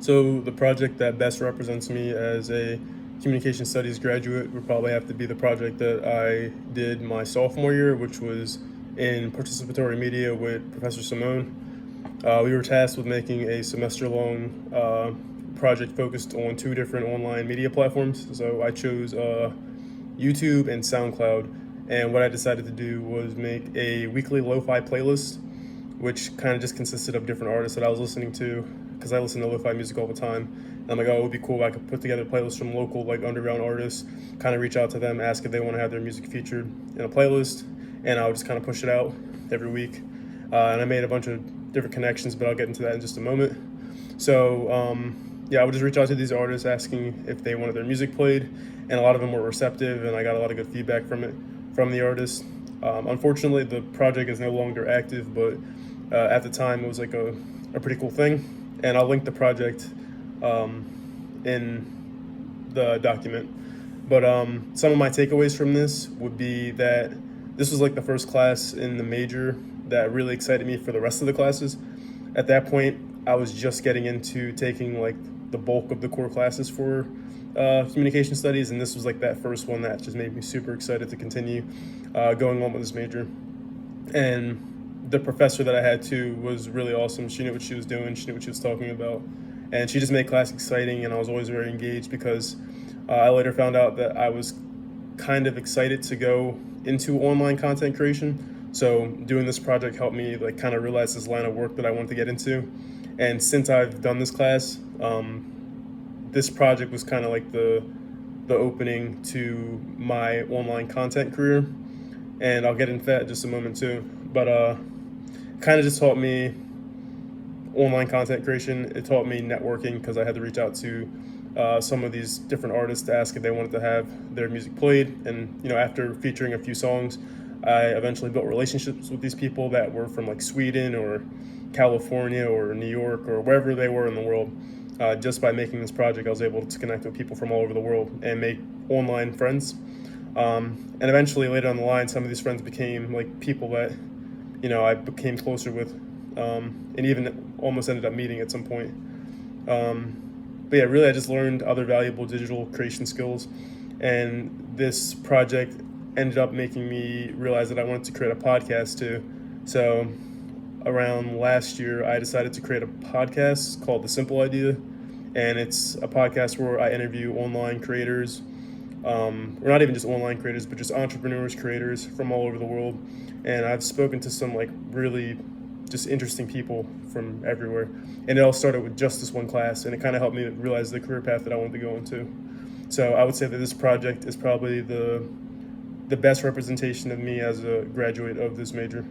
So the project that best represents me as a communication studies graduate would probably have to be the project that I did my sophomore year, which was in participatory media with Professor Simone. We were tasked with making a semester-long project focused on two different online media platforms. So I chose YouTube and SoundCloud, and what I decided to do was make a weekly lo-fi playlist which kind of just consisted of different artists that I was listening to because I listen to lo-fi music all the time. And I'm like, oh, it would be cool if I could put together playlists from local like underground artists, kind of reach out to them, ask if they want to have their music featured in a playlist, and I would just kind of push it out every week. And I made a bunch of different connections, but I'll get into that in just a moment. So yeah, I would just reach out to these artists asking if they wanted their music played, and a lot of them were receptive, and I got a lot of good feedback from it from the artists. Unfortunately, the project is no longer active, but at the time it was like a pretty cool thing, and I'll link the project in the document. But some of my takeaways from this would be that this was like the first class in the major that really excited me for the rest of the classes. At that point, I was just getting into taking like the bulk of the core classes for communication studies, and this was like that first one that just made me super excited to continue going on with this major. And the professor that I had too was really awesome. She knew what she was doing. She knew what she was talking about, and she just made class exciting. And I was always very engaged because I later found out that I was kind of excited to go into online content creation. So doing this project helped me like kind of realize this line of work that I wanted to get into. And since I've done this class, this project was kind of like the opening to my online content career, and I'll get into that in just a moment too. But kind of just taught me online content creation. It taught me networking because I had to reach out to some of these different artists to ask if they wanted to have their music played. And you know, after featuring a few songs, I eventually built relationships with these people that were from like Sweden or California or New York or wherever they were in the world. Just by making this project, I was able to connect with people from all over the world and make online friends. And eventually, later on the line, some of these friends became like people that I became closer with, and even almost ended up meeting at some point. But yeah, really, I just learned other valuable digital creation skills, and this project ended up making me realize that I wanted to create a podcast too. So around last year, I decided to create a podcast called The Simple Idea, and it's a podcast where I interview online creators, or not even just online creators, but just entrepreneurs, creators from all over the world. And I've spoken to some like really just interesting people from everywhere. And it all started with just this one class, and it kind of helped me realize the career path that I wanted to go into. So I would say that this project is probably the best representation of me as a graduate of this major.